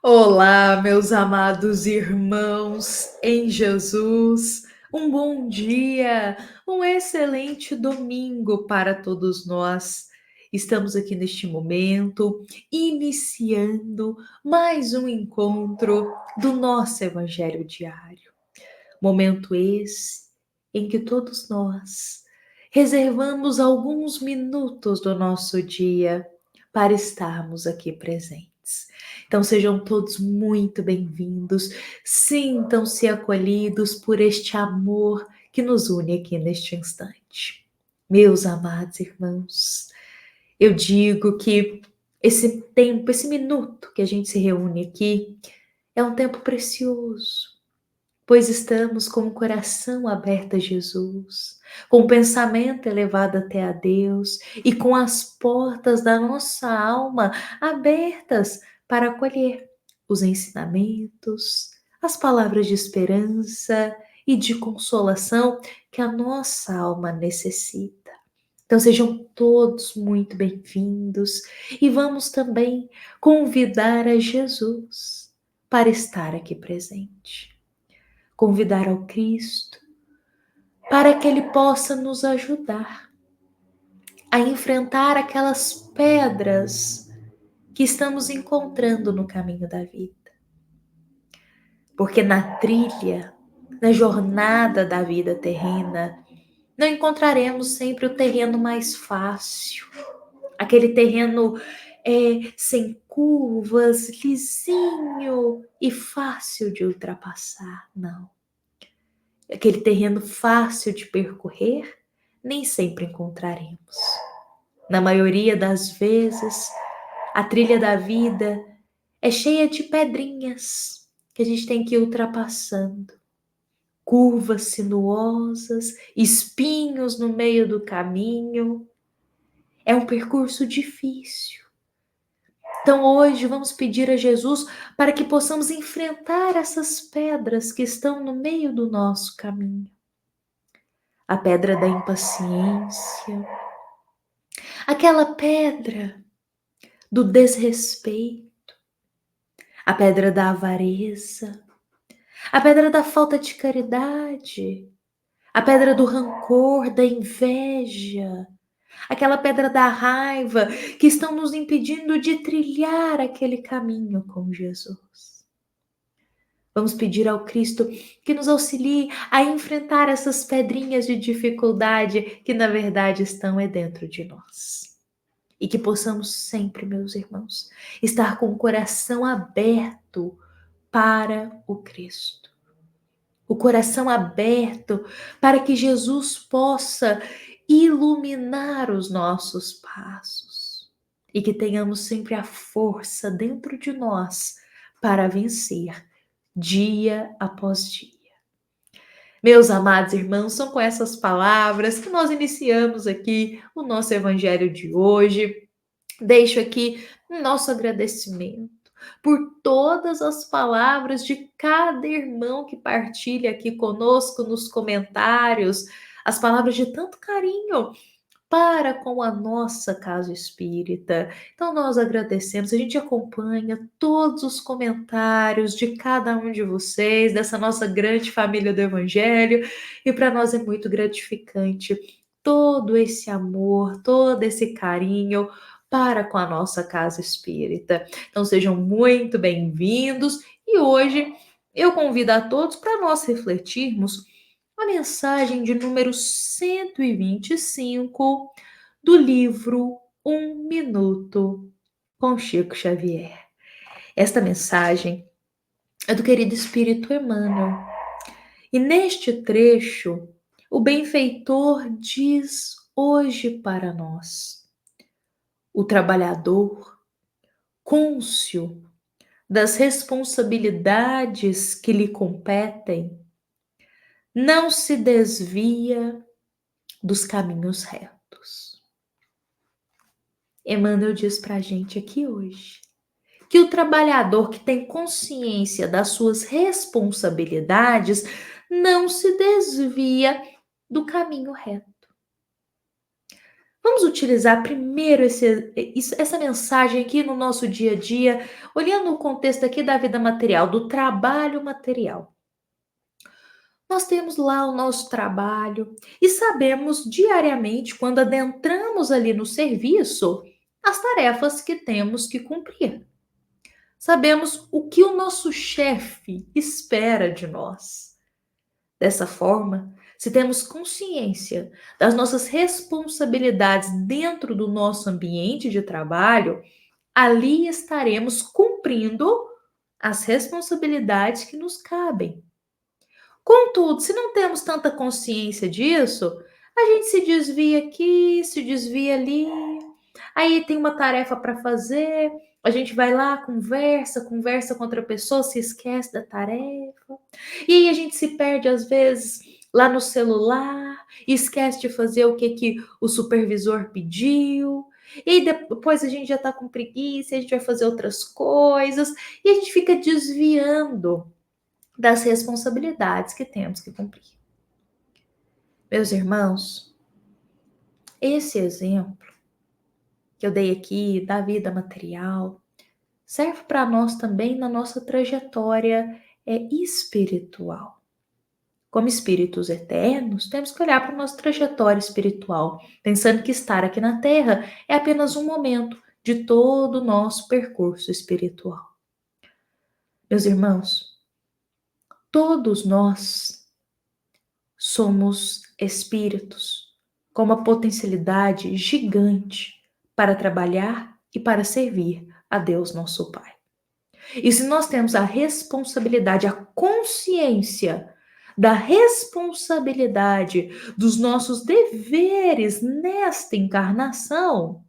Olá, meus amados irmãos em Jesus. Um bom dia, um excelente domingo para todos nós. Estamos aqui neste momento, iniciando mais um encontro do nosso Evangelho diário. Momento esse em que todos nós reservamos alguns minutos do nosso dia para estarmos aqui presentes. Então sejam todos muito bem-vindos, sintam-se acolhidos por este amor que nos une aqui neste instante. Meus amados irmãos, eu digo que esse tempo, esse minuto que a gente se reúne aqui, é um tempo precioso, pois estamos com o coração aberto a Jesus, com o pensamento elevado até a Deus e com as portas da nossa alma abertas para acolher os ensinamentos, as palavras de esperança e de consolação que a nossa alma necessita. Então sejam todos muito bem-vindos e vamos também convidar a Jesus para estar aqui presente. Convidar ao Cristo para que Ele possa nos ajudar a enfrentar aquelas pedras que estamos encontrando no caminho da vida. Porque na trilha, na jornada da vida terrena, não encontraremos sempre o terreno mais fácil, aquele terreno sem curvas, lisinho e fácil de ultrapassar, não. Aquele terreno fácil de percorrer, nem sempre encontraremos. Na maioria das vezes, a trilha da vida é cheia de pedrinhas que a gente tem que ir ultrapassando. Curvas sinuosas, espinhos no meio do caminho. É um percurso difícil. Então hoje vamos pedir a Jesus para que possamos enfrentar essas pedras que estão no meio do nosso caminho. A pedra da impaciência, aquela pedra do desrespeito, a pedra da avareza, a pedra da falta de caridade, a pedra do rancor, da inveja, aquela pedra da raiva que estão nos impedindo de trilhar aquele caminho com Jesus. Vamos pedir ao Cristo que nos auxilie a enfrentar essas pedrinhas de dificuldade que na verdade estão dentro de nós. E que possamos sempre, meus irmãos, estar com o coração aberto para o Cristo. O coração aberto para que Jesus possa iluminar os nossos passos. E que tenhamos sempre a força dentro de nós para vencer dia após dia. Meus amados irmãos, são com essas palavras que nós iniciamos aqui o nosso evangelho de hoje. Deixo aqui nosso agradecimento por todas as palavras de cada irmão que partilha aqui conosco nos comentários, as palavras de tanto carinho para com a nossa casa espírita. Então nós agradecemos, a gente acompanha todos os comentários de cada um de vocês, dessa nossa grande família do Evangelho, e para nós é muito gratificante todo esse amor, todo esse carinho para com a nossa casa espírita. Então sejam muito bem-vindos e hoje eu convido a todos para nós refletirmos a mensagem de número 125 do livro Um Minuto com Chico Xavier. Esta mensagem é do querido Espírito Emmanuel. E neste trecho, o benfeitor diz hoje para nós: o trabalhador, cônscio das responsabilidades que lhe competem, não se desvia dos caminhos retos. Emmanuel diz para a gente aqui hoje que o trabalhador que tem consciência das suas responsabilidades não se desvia do caminho reto. Vamos utilizar primeiro essa mensagem aqui no nosso dia a dia, olhando o contexto aqui da vida material, do trabalho material. Nós temos lá o nosso trabalho e sabemos diariamente, quando adentramos ali no serviço, as tarefas que temos que cumprir. Sabemos o que o nosso chefe espera de nós. Dessa forma, se temos consciência das nossas responsabilidades dentro do nosso ambiente de trabalho, ali estaremos cumprindo as responsabilidades que nos cabem. Contudo, se não temos tanta consciência disso, a gente se desvia aqui, se desvia ali, aí tem uma tarefa para fazer, a gente vai lá, conversa com outra pessoa, se esquece da tarefa, e aí a gente se perde às vezes lá no celular, e esquece de fazer o que o supervisor pediu, e aí depois a gente já está com preguiça, a gente vai fazer outras coisas, e a gente fica desviando das responsabilidades que temos que cumprir. Meus irmãos, esse exemplo que eu dei aqui da vida material serve para nós também na nossa trajetória espiritual. Como espíritos eternos, temos que olhar para a nossa trajetória espiritual, pensando que estar aqui na Terra é apenas um momento de todo o nosso percurso espiritual. Meus irmãos, todos nós somos espíritos com uma potencialidade gigante para trabalhar e para servir a Deus nosso Pai. E se nós temos a responsabilidade, a consciência da responsabilidade dos nossos deveres nesta encarnação,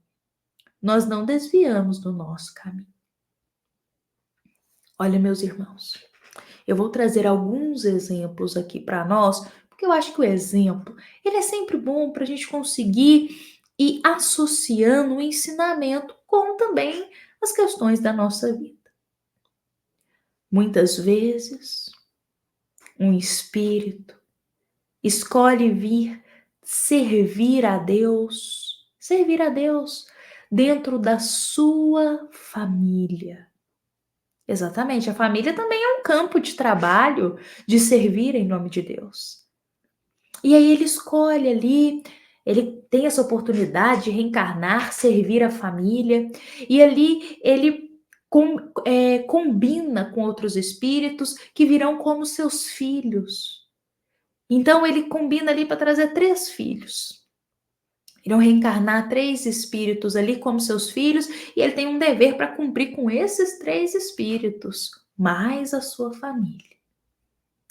nós não desviamos do nosso caminho. Olha, meus irmãos, eu vou trazer alguns exemplos aqui para nós, porque eu acho que o exemplo, ele é sempre bom para a gente conseguir ir associando o ensinamento com também as questões da nossa vida. Muitas vezes, um espírito escolhe vir servir a Deus dentro da sua família. Exatamente, a família também é um campo de trabalho, de servir em nome de Deus. E aí ele escolhe ali, ele tem essa oportunidade de reencarnar, servir a família, e ali ele combina com outros espíritos que virão como seus filhos. Então ele combina ali para trazer 3 filhos. Irão reencarnar 3 espíritos ali como seus filhos, e ele tem um dever para cumprir com esses 3 espíritos, mais a sua família.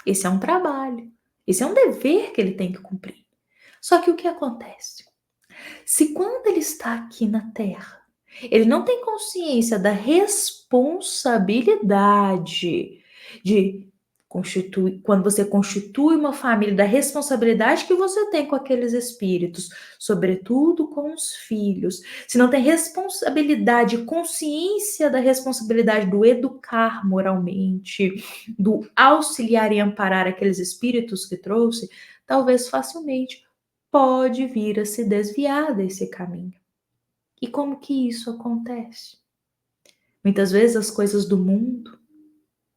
Esse é um trabalho, esse é um dever que ele tem que cumprir. Só que o que acontece? Se quando ele está aqui na Terra, ele não tem consciência da responsabilidade de constituir, quando você constitui uma família, da responsabilidade que você tem com aqueles espíritos, sobretudo com os filhos. Se não tem responsabilidade, consciência da responsabilidade do educar moralmente, do auxiliar e amparar aqueles espíritos que trouxe, talvez facilmente pode vir a se desviar desse caminho. E como que isso acontece? Muitas vezes as coisas do mundo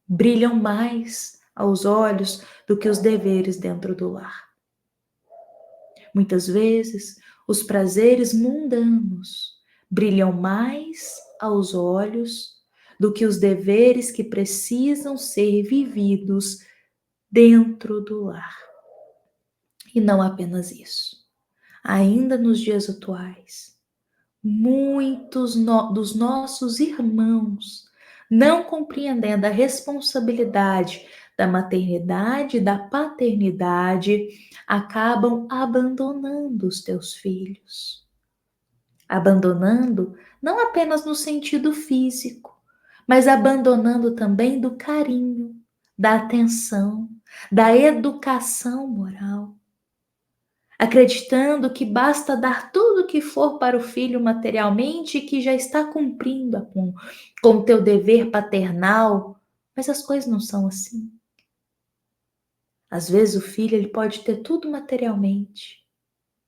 brilham mais aos olhos do que os deveres dentro do lar. Muitas vezes os prazeres mundanos brilham mais aos olhos do que os deveres que precisam ser vividos dentro do lar. E não apenas isso. Ainda nos dias atuais, muitos dos nossos irmãos, não compreendendo a responsabilidade da maternidade e da paternidade, acabam abandonando os teus filhos. Abandonando não apenas no sentido físico, mas abandonando também do carinho, da atenção, da educação moral, acreditando que basta dar tudo o que for para o filho materialmente e que já está cumprindo com o teu dever paternal, mas as coisas não são assim. Às vezes o filho ele pode ter tudo materialmente,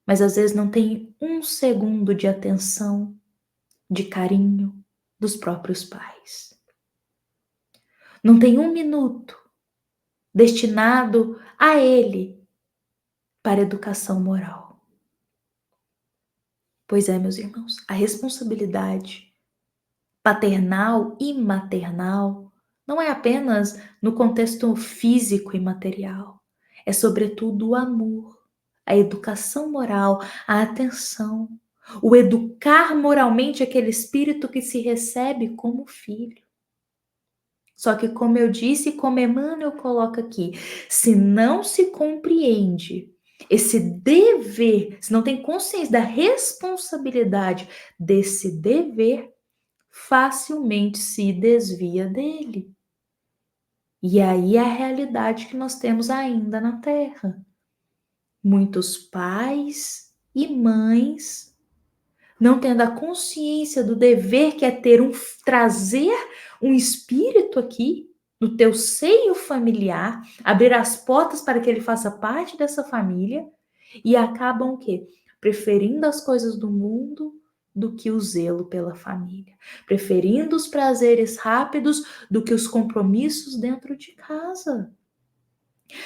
mas às vezes não tem um segundo de atenção, de carinho dos próprios pais. Não tem um minuto destinado a ele para educação moral. Pois é, meus irmãos, a responsabilidade paternal e maternal não é apenas no contexto físico e material, é sobretudo o amor, a educação moral, a atenção, o educar moralmente aquele espírito que se recebe como filho. Só que, como eu disse, como Emmanuel coloca aqui, se não se compreende esse dever, se não tem consciência da responsabilidade desse dever, facilmente se desvia dele. E aí é a realidade que nós temos ainda na Terra. Muitos pais e mães não tendo a consciência do dever que é trazer um espírito aqui no teu seio familiar, abrir as portas para que ele faça parte dessa família e acabam o quê? Preferindo as coisas do mundo do que o zelo pela família, preferindo os prazeres rápidos do que os compromissos dentro de casa,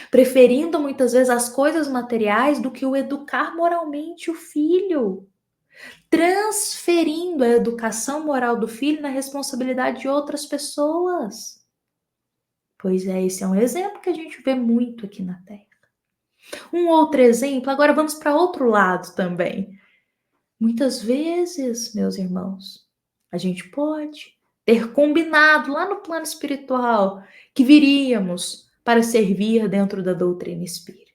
preferindo muitas vezes as coisas materiais do que o educar moralmente o filho, transferindo a educação moral do filho na responsabilidade de outras pessoas. Pois é, esse é um exemplo que a gente vê muito aqui na Terra. Um outro exemplo, agora vamos para outro lado também. Muitas vezes, meus irmãos, a gente pode ter combinado lá no plano espiritual que viríamos para servir dentro da doutrina espírita.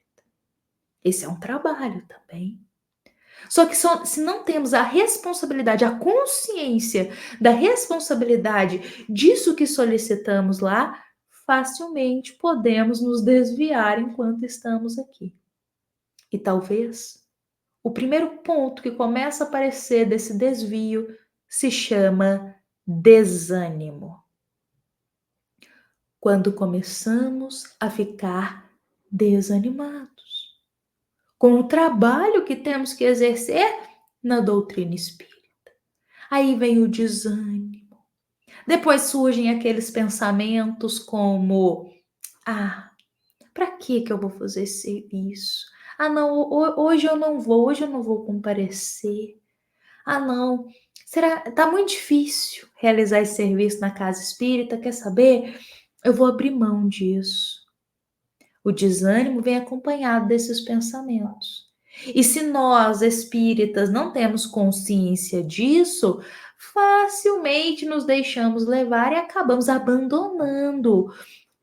Esse é um trabalho também. Só que se não temos a responsabilidade, a consciência da responsabilidade disso que solicitamos lá, facilmente podemos nos desviar enquanto estamos aqui. E talvez o primeiro ponto que começa a aparecer desse desvio se chama desânimo. Quando começamos a ficar desanimados com o trabalho que temos que exercer na doutrina espírita. Aí vem o desânimo. Depois surgem aqueles pensamentos como: ah, para que eu vou fazer esse serviço? Ah, não, hoje eu não vou, hoje eu não vou comparecer. Ah, não, tá muito difícil realizar esse serviço na casa espírita, quer saber? Eu vou abrir mão disso. O desânimo vem acompanhado desses pensamentos. E se nós, espíritas, não temos consciência disso, facilmente nos deixamos levar e acabamos abandonando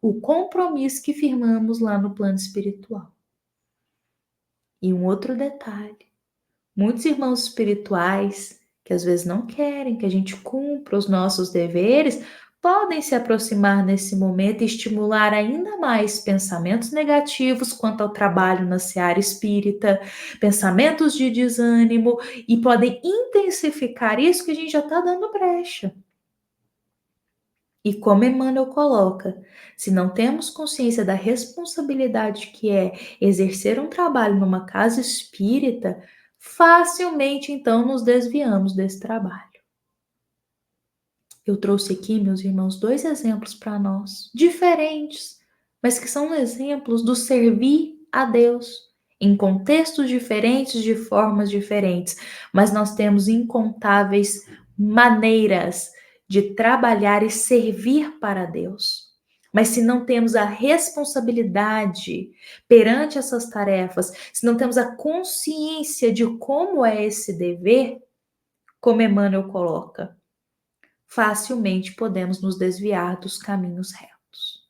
o compromisso que firmamos lá no plano espiritual. E um outro detalhe, muitos irmãos espirituais que às vezes não querem que a gente cumpra os nossos deveres, podem se aproximar nesse momento e estimular ainda mais pensamentos negativos quanto ao trabalho na seara espírita, pensamentos de desânimo, e podem intensificar isso que a gente já está dando brecha. E como Emmanuel coloca, se não temos consciência da responsabilidade que é exercer um trabalho numa casa espírita, facilmente então nos desviamos desse trabalho. Eu trouxe aqui, meus irmãos, 2 exemplos para nós, diferentes, mas que são exemplos do servir a Deus, em contextos diferentes, de formas diferentes, mas nós temos incontáveis maneiras de trabalhar e servir para Deus. Mas se não temos a responsabilidade perante essas tarefas, se não temos a consciência de como é esse dever, como Emmanuel coloca, facilmente podemos nos desviar dos caminhos retos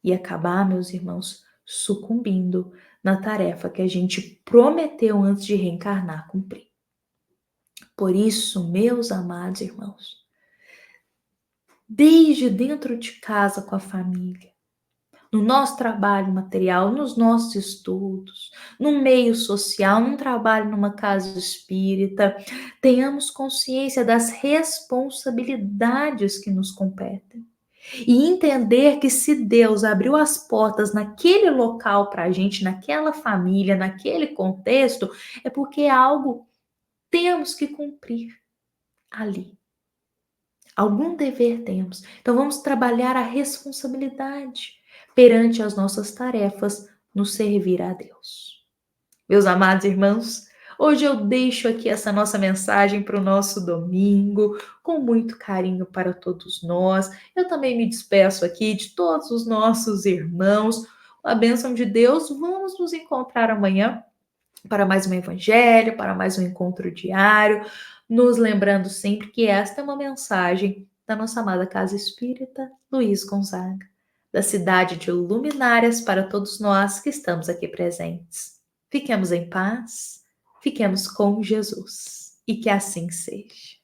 e acabar, meus irmãos, sucumbindo na tarefa que a gente prometeu antes de reencarnar cumprir. Por isso, meus amados irmãos, desde dentro de casa com a família, no nosso trabalho material, nos nossos estudos, no meio social, num trabalho numa casa espírita, tenhamos consciência das responsabilidades que nos competem E entender que se Deus abriu as portas naquele local para a gente, naquela família, naquele contexto, é porque algo temos que cumprir ali. Algum dever temos. Então vamos trabalhar a responsabilidade perante as nossas tarefas no servir a Deus. Meus amados irmãos, hoje eu deixo aqui essa nossa mensagem para o nosso domingo, com muito carinho para todos nós. Eu também me despeço aqui de todos os nossos irmãos. Com a bênção de Deus, vamos nos encontrar amanhã para mais um evangelho, para mais um encontro diário, nos lembrando sempre que esta é uma mensagem da nossa amada Casa Espírita Luiz Gonzaga, da cidade de Luminárias, para todos nós que estamos aqui presentes. Fiquemos em paz, fiquemos com Jesus e que assim seja.